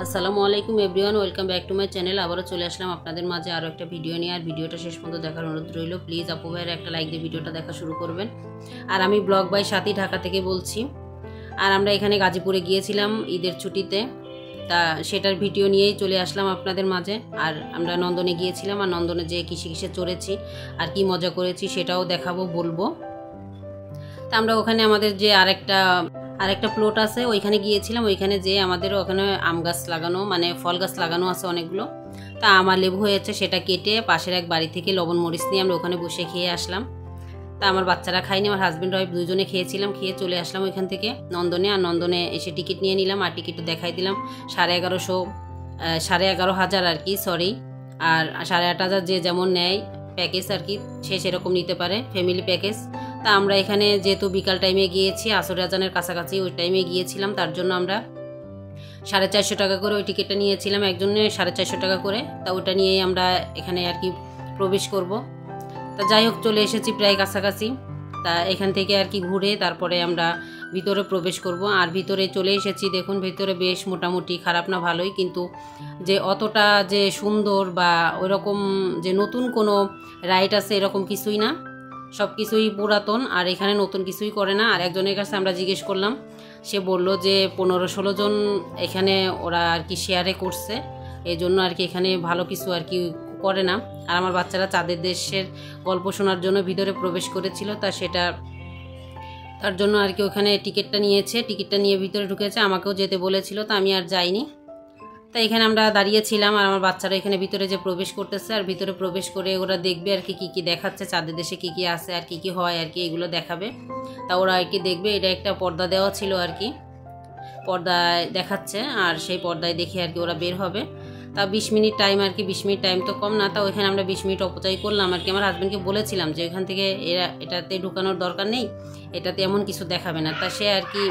আসসালামু আলাইকুম everyone, welcome back to my channel. আবারও চলে আসলাম আপনাদের মাঝে আরও একটা ভিডিও নিয়ে। আর ভিডিওটা শেষ পর্যন্ত দেখার অনুরোধ রইল। প্লিজ আপু ভাইয়ের একটা লাইক দিয়ে ভিডিওটা দেখা শুরু করবেন। আর আমি ব্লগ বাই সাথী ঢাকা থেকে বলছি। আর আমরা এখানে গাজীপুরে গিয়েছিলাম ঈদের ছুটিতে, তা সেটার ভিডিও নিয়েই চলে আসলাম আপনাদের মাঝে। আর আমরা নন্দনে গিয়েছিলাম, আর নন্দনে যে কিসে কিসে চড়েছি আর কি মজা করেছি সেটাও দেখাবো, বলবো। তা আমরা ওখানে আমাদের যে আরেকটা প্লট আছে, ওইখানে গিয়েছিলাম। ওইখানে যে আমাদের ওখানে আম গাছ লাগানো, মানে ফল গাছ লাগানো আছে অনেকগুলো। তা আমার লেবু হয়েছে, সেটা কেটে পাশের এক বাড়ি থেকে লবণ মরিচ নিয়ে আমরা ওখানে বসে খেয়ে আসলাম। তা আমার বাচ্চারা খাইনি, আমার হাজব্যান্ড ওয়াইফ দুজনে খেয়েছিলাম। খেয়ে চলে আসলাম ওইখান থেকে নন্দনে। আর নন্দনে এসে টিকিট নিয়ে নিলাম, আর টিকিটটা দেখাই দিলাম 11,500 আর কি, সরি। আর 8,500 যে যেমন নেয় প্যাকেজ আর কি, সে সেরকম নিতে পারে, ফ্যামিলি প্যাকেজ। তা আমরা এখানে যেহেতু বিকাল টাইমে গিয়েছি, আসর আজানের কাছাকাছি ওই টাইমে গিয়েছিলাম, তার জন্য আমরা 450 টাকা করে ওই টিকিটটা নিয়েছিলাম, একজনে 450 টাকা করে। তা ওটা নিয়েই আমরা এখানে আর কি প্রবেশ করব। তা যাই হোক, চলে এসেছি প্রায় কাছাকাছি। তা এখান থেকে আর কি ঘুরে তারপরে আমরা ভিতরে প্রবেশ করব। আর ভিতরে চলে এসেছি, দেখুন ভিতরে বেশ মোটামুটি, খারাপ না ভালোই, কিন্তু যে অতটা যে সুন্দর বা ওইরকম যে নতুন কোনো রাইড আছে এরকম কিছুই না, সব কিছুই পুরাতন। আর এখানে নতুন কিছুই করে না। আর একজনের কাছে আমরা জিজ্ঞেস করলাম, সে বলল যে 15-16 জন এখানে ওরা আর কি শেয়ারে করছে, এই জন্য আর কি এখানে ভালো কিছু আর কি করে না। আর আমার বাচ্চারা চাঁদের দেশের গল্প শোনার জন্য ভিতরে প্রবেশ করেছিল, তার জন্য আর কি ওখানে টিকিটটা নিয়েছে, টিকিটটা নিয়ে ভিতরে ঢুকেছে। আমাকেও যেতে বলেছিল, তা আমি আর যাইনি। তাই এখানে আমরা দাঁড়িয়েছিলাম, আর আমার বাচ্চারা এখানে ভিতরে যে প্রবেশ করতেছে, আর ভিতরে প্রবেশ করে ওরা দেখবে আর কি কী কী দেখাচ্ছে, চাঁদের দেশে কী কী আছে আর কী কী হয় আর কি, এগুলো দেখাবে। তা ওরা আর কি দেখবে। এটা একটা পর্দা দেওয়া ছিল আর কি, পর্দায় দেখাচ্ছে, আর সেই পর্দায় দেখে আর কি ওরা বের হবে। তা 20 মিনিট টাইম আর কি, 20 মিনিট টাইম তো কম না। তা ওইখানে আমরা 20 মিনিট অপচয় করলাম আর কি। আমার হাজব্যান্ডকে বলেছিলাম যে ওইখান থেকে এটাতে ঢুকানোর দরকার নেই, এটাতে এমন কিছু দেখাবে না। তা সে আর কি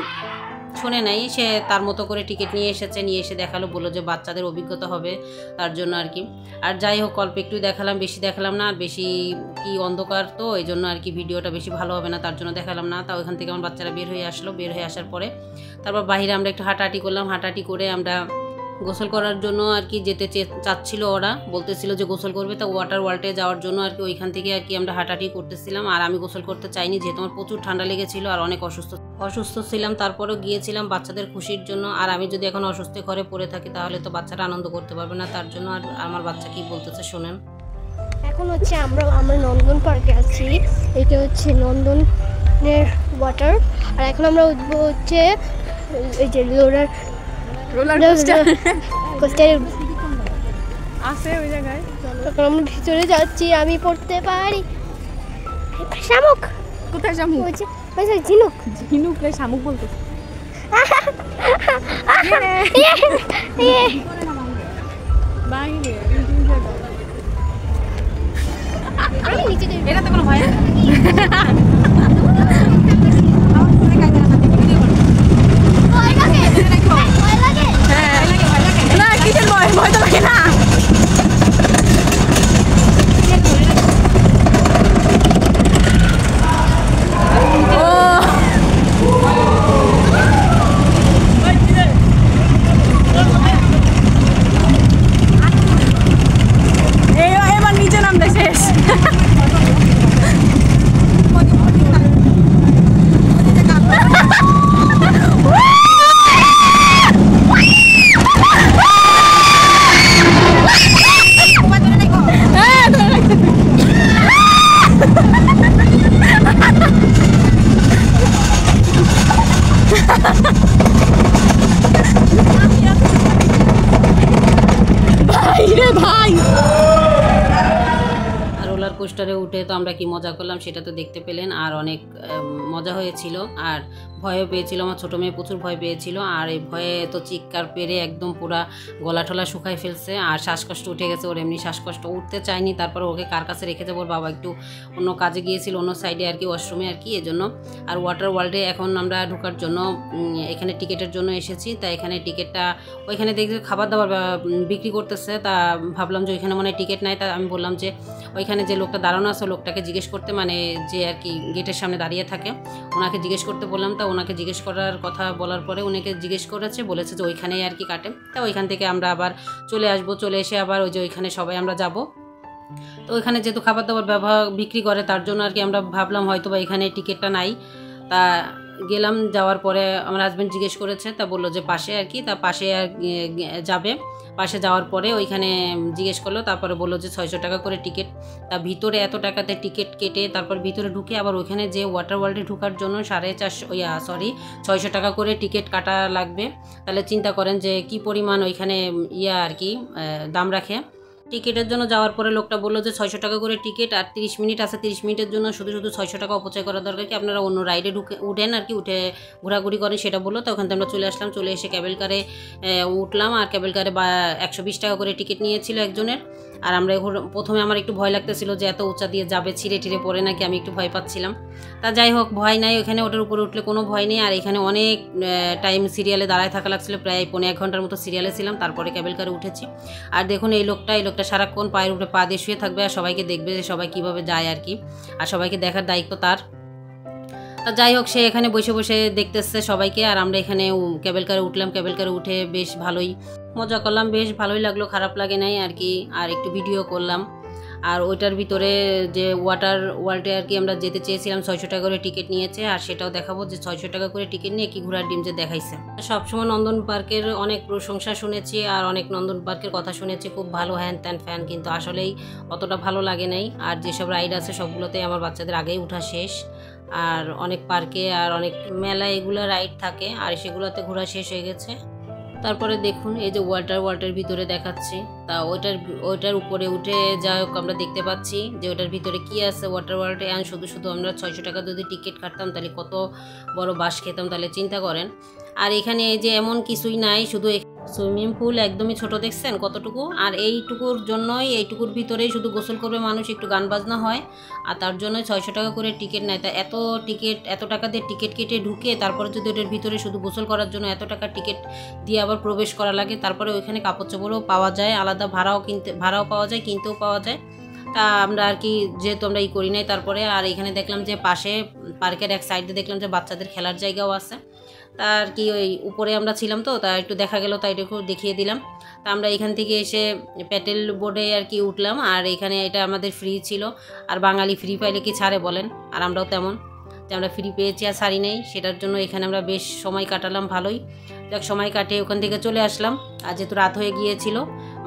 শোনে নাই, সে তার মতো করে টিকিট নিয়ে এসে দেখালো, বললো যে বাচ্চাদের অভিজ্ঞতা হবে তার জন্য আর কি। আর যাই হোক, অল্প একটু দেখালাম, বেশি দেখালাম না। আর বেশি কি অন্ধকার তো, এই জন্য আর কি ভিডিওটা বেশি ভালো হবে না, তার জন্য দেখালাম না। তা ওইখান থেকে আমার বাচ্চারা বের হয়ে আসলো। বের হয়ে আসার পরে তারপর বাইরে আমরা একটু হাঁটাহাঁটি করলাম। হাঁটাহাঁটি করে আমরা গোসল করার জন্য আর কি যেতে চাচ্ছিল, ওরা বলতেছিল যে গোসল করবে। তা ওয়াটার ওয়ার্ল্ডে যাওয়ার জন্য আর কি ওইখান থেকে আর কি আমরা হাঁটাহাঁটি করতেছিলাম। আর আমি গোসল করতে চাইনি, যেহেতু আমার প্রচুর ঠান্ডা লেগেছিল আর অনেক অসুস্থ ছিলাম। তারপরেও গিয়েছিলাম বাচ্চাদের খুশির জন্য। আর আমি যদি এখন অসুস্থ ঘরে পড়ে থাকি তাহলে তো বাচ্চারা আনন্দ করতে পারবে না, তার জন্য। আর আমার বাচ্চা কি বলতেছে শোনেন। এখন হচ্ছে আমরা নন্দন পার্কে আছি। এটা হচ্ছে নন্দনের ওয়াটার। আর এখন আমরা উঠবো হচ্ছে এই যে রোলার কোস্টার আছে ওই জায়গায়। এখন আমরা ভিতরে যাচ্ছি। আমি পড়তে পারি। শামুক কোথায় শামুক? ঝিনুক ঝিনুক রে, শামুক বলতে বাইরে এটাতে কোনো ভয় নেই। না কিসের ভয়? ভয় তো লাগে না। এবার নিচে নামতে শেষ। রোলার কোস্টারে উঠে তো আমরা কি মজা করলাম সেটা তো দেখতে পেলেন। আর অনেক মজা হয়েছিল, আর ভয়ও পেয়েছিল। আমার ছোটো মেয়ে প্রচুর ভয় পেয়েছিল, আর এই ভয়ে তো চিৎকার পেরে একদম পুরা গলা টলা শুকাই ফেলছে, আর শ্বাসকষ্ট উঠে গেছে ওর। এমনি শ্বাসকষ্ট, উঠতে চায়নি। তারপর ওকে কার কাছে রেখে যাবো, ওর বাবা একটু অন্য কাজে গিয়েছিল, অন্য সাইডে আর কি, ওয়াশরুমে আর কি, এজন্য। আর ওয়াটার ওয়ার্ল্ডে এখন আমরা ঢোকার জন্য এখানে টিকিটের জন্য এসেছি। তা এখানে টিকিটটা ওইখানে দেখতে খাবার দাবার বিক্রি করতেছে। তা ভাবলাম যে ওইখানে মনে হয় টিকিট নাই। তা আমি বললাম যে ওইখানে যে লোকটা দাঁড়ানো আছে লোকটাকে জিজ্ঞেস করতে, মানে যে আর কি গেটের সামনে দাঁড়িয়ে থাকে ওনাকে জিজ্ঞেস করতে বললাম। তা ওনাকে জিজ্ঞেস করার কথা বলার পরে ওনাকে জিজ্ঞেস করেছে, বলেছে যে ওইখানেই আর কি কাটে। তা ওইখান থেকে আমরা আবার চলে আসবো, চলে এসে আবার ওই যে ওইখানে সবাই আমরা যাব। তো ওইখানে যেহেতু খাবার দাবার বিক্রি করে তার জন্য আর কি আমরা ভাবলাম হয়তো বা এখানে টিকিটটা নাই। তা গেলাম, যাওয়ার পরে আমার হাজব্যান্ড জিজ্ঞেস করেছে, তা বললো যে পাশে আর কি, তা পাশে যাবে। পাশে যাওয়ার পরে ওইখানে জিজ্ঞেস করলো, তারপরে বললো যে 600 টাকা করে টিকিট। তা ভিতরে এত টাকাতে টিকিট কেটে তারপর ভিতরে ঢুকে আবার ওইখানে যে ওয়াটার ওয়ার্ল্ডে ঢোকার জন্য 650 টাকা করে টিকিট কাটা লাগবে। তাহলে চিন্তা করেন যে কি পরিমাণ ওইখানে আর কি দাম রাখে। টিকিটের জন্য যাওয়ার পরে লোকটা বললো যে 600 টাকা করে টিকিট, আর 30 মিনিট আছে, 30 মিনিটের জন্য শুধু 600 টাকা অপচয় করার দরকার কি, আপনারা অন্য রাইডে উঠেন আর কি, উঠে ঘোরাঘুরি করেন সেটা বললো। তো ওখান থেকে আমরা চলে আসলাম, চলে এসে ক্যাবেল কারে উঠলাম। আর ক্যাবেল কারে 120 টাকা করে টিকিট নিয়েছিল একজনের। আর আমরা প্রথমে আমার একটু ভয় লাগতেছিল যে এত উঁচা দিয়ে যাবে, ছিঁড়ে টিড়ে পড়ে নাকি, আমি একটু ভয় পাচ্ছিলাম। তা যাই হোক, ভয় নাই, ওখানে ওটার উপরে উঠলে কোনো ভয় নেই। আর এখানে অনেক টাইম সিরিয়ালে দাঁড়ায় থাকা লাগছিল, প্রায় 1.5 ঘন্টার মতো সিরিয়ালে ছিলাম, তারপরে ক্যাবেল কারে উঠেছি। আর দেখুন এই লোকটা সারাক্ষণ পায়ের উপরে পা দিয়ে শুয়ে থাকবে আর সবাইকে দেখবে যে সবাই কীভাবে যায় আর কি, আর সবাইকে দেখার দায়িত্ব তার। তা যাই হোক, সে এখানে বসে বসে দেখতেছে সবাইকে। আর আমরা এখানে ক্যাবেল কারে উঠলাম, ক্যাবেল কারে উঠে বেশ ভালোই মজা করলাম, বেশ ভালোই লাগলো, খারাপ লাগে নাই আর কি। আর একটু ভিডিও করলাম। আর ওইটার ভিতরে যে ওয়াটার ওয়ার্ল্ডে আর কি আমরা যেতে চেয়েছিলাম, 600 টাকা করে টিকিট নিয়েছে। আর সেটাও দেখাবো যে 600 টাকা করে টিকিট নিয়ে কি ঘোড়ার ডিম যে দেখাইছে। সবসময় নন্দন পার্কের অনেক প্রশংসা শুনেছি আর অনেক নন্দন পার্কের কথা শুনেছি, খুব ভালো হ্যান ত্যান ফ্যান, কিন্তু আসলেই অতটা ভালো লাগে নাই। আর যেসব রাইড আছে সবগুলোতেই আমার বাচ্চাদের আগেই উঠা শেষ। আর অনেক পার্কে আর অনেক মেলা এগুলো রাইড থাকে, আর সেগুলোতে ঘোরা শেষ হয়ে গেছে। তারপরে দেখুন এই যে ওয়াটার ভিতরে দেখাচ্ছি। তা ওইটার উপরে উঠে যাই হোক আমরা দেখতে পাচ্ছি যে ওটার ভিতরে কি আছে ওয়াটার ওয়ার্ল্ডে। আর শুধু আমরা 600 টাকা যদি টিকিট কাটতাম তাহলে কত বড় বাস খেতাম, তাহলে চিন্তা করেন। আর এখানে এই যে এমন কিছুই নাই, শুধু সুইমিং পুল একদমই ছোট, দেখছেন কতটুকু। আর এইটুকুর ভিতরেই শুধু গোসল করবে মানুষ, একটু গান বাজনা হয়, আর তার জন্য 600 টাকা করে টিকিট নেয়। তা এত টাকা দিয়ে টিকিট কেটে ঢুকে তারপরে যদি ওটার ভিতরে শুধু গোসল করার জন্য এত টাকা টিকিট দিয়ে আবার প্রবেশ করা লাগে। তারপরে ওইখানে কাপড় চোপড়ও পাওয়া যায়, আলাদা ভাড়াও পাওয়া যায়, কিনতেও পাওয়া যায়। তা আমরা আর কি যেহেতু আমরা করি নাই। তারপরে আর এখানে দেখলাম যে পাশে পার্কের এক সাইডে দেখলাম যে বাচ্চাদের খেলার জায়গাও আছে। তা আর কি ওই উপরে আমরা ছিলাম তো, তা একটু দেখা গেল, তাই একটু দেখিয়ে দিলাম। তা আমরা এখান থেকে এসে প্যাটেল বোর্ডে আর কি উঠলাম। আর এখানে এটা আমাদের ফ্রি ছিল, আর বাঙালি ফ্রি পাইলে কি ছাড়ে বলেন। আর আমরাও তেমন যে আমরা ফ্রি পেয়েছি আর ছাড়ি নেই, সেটার জন্য এখানে আমরা বেশ সময় কাটালাম ভালোই। যাক, সময় কাটিয়ে ওখান থেকে চলে আসলাম। আর যেহেতু রাত হয়ে গিয়েছিল,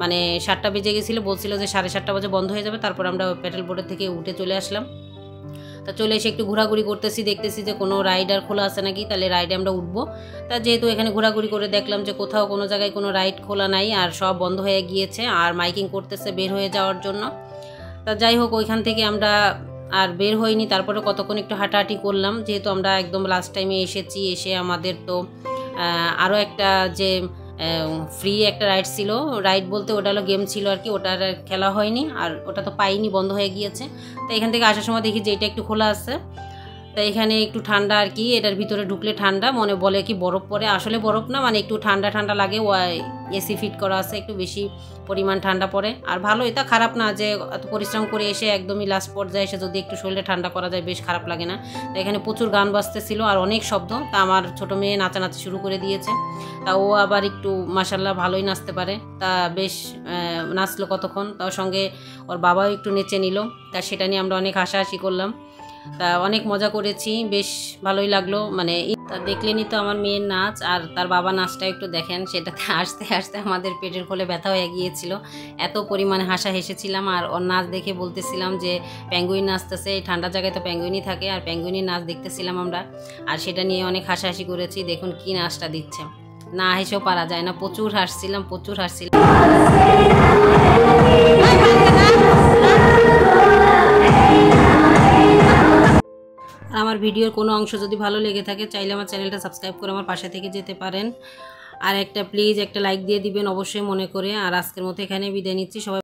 মানে 7টা বেজে গেছিলো, বলছিল যে 7:30 বাজে বন্ধ হয়ে যাবে। তারপর আমরা প্যাটেল বোর্ডের থেকে উঠে চলে আসলাম। তা চলে এসে একটু ঘোরাঘুরি করতেছি, দেখতেছি যে কোনো রাইডার খোলা আছে নাকি, তাহলে রাইডে আমরা উঠবো। তা যেহেতু এখানে ঘোরাঘুরি করে দেখলাম যে কোথাও কোনো জায়গায় কোনো রাইড খোলা নাই, আর সব বন্ধ হয়ে গিয়েছে, আর মাইকিং করতেছে বের হয়ে যাওয়ার জন্য। তা যাই হোক, ওইখান থেকে আমরা আর বের হইনি। তারপরে কতক্ষণ একটু হাঁটাহাঁটি করলাম, যেহেতু আমরা একদম লাস্ট টাইমে এসেছি। এসে আমাদের তো আরও একটা যে ফ্রি একটা রাইড ছিল, রাইড বলতে ওটা হলো গেম ছিল আর কি, ওটার খেলা হয়নি, আর ওটা তো পাইনি, বন্ধ হয়ে গিয়েছে। তো এখান থেকে আসার সময় দেখি যে এটা একটু খোলা আছে। তাই এখানে একটু ঠান্ডা আর কি, এটার ভিতরে ঢুকলে ঠান্ডা, মনে বলে কি বরফ পড়ে, আসলে বরফ না, মানে একটু ঠান্ডা লাগে। এসি ফিট করা আছে, একটু বেশি পরিমাণ ঠান্ডা পড়ে। আর ভালো, এটা খারাপ না যে এত পরিশ্রম করে এসে একদমই লাস্ট পর্যায়ে এসে যদি একটু শরীরে ঠান্ডা করা যায়, বেশ খারাপ লাগে না। তো এখানে প্রচুর গান বাজতেছিল আর অনেক শব্দ। তা আমার ছোটো মেয়ে নাচানাচি শুরু করে দিয়েছে। তা ও আবার একটু মাশাল্লাহ ভালোই নাচতে পারে। তা বেশ নাচলো কতক্ষণ, তার সঙ্গে ওর বাবাও একটু নেচে নিল। তা সেটা নিয়ে আমরা অনেক হাসাহাসি করলাম। তা অনেক মজা করেছি, বেশ ভালোই লাগলো। মানে তা দেখলেনি তো আমার মেয়ের নাচ, আর তার বাবা নাচটা একটু দেখেন, সেটাতে হাসতে হাসতে আমাদের পেটের কোলে ব্যথা হয়ে গিয়েছিল, এত পরিমাণে হাসা হেসেছিলাম। আর ওর নাচ দেখে বলতেছিলাম যে প্যাঙ্গুইন নাচতেছে, এই ঠান্ডা জায়গায় তো প্যাঙ্গুইনই থাকে, আর প্যাঙ্গুইনের নাচ দেখতেছিলাম আমরা। আর সেটা নিয়ে অনেক হাসাহাসি করেছি। দেখুন কি নাচটা দিচ্ছে, না হেসেও পারা যায় না, প্রচুর হাসছিলাম। আমার ভিডিওর কোনো অংশ যদি ভালো লেগে থাকে, চাইলে আমার চ্যানেলটা সাবস্ক্রাইব করে আমার পাশে থেকে যেতে পারেন। আর প্লিজ একটা লাইক দিয়ে দিবেন অবশ্যই মনে করে। আর আজকের মতো এখানে বিদায় নিচ্ছি, সবাই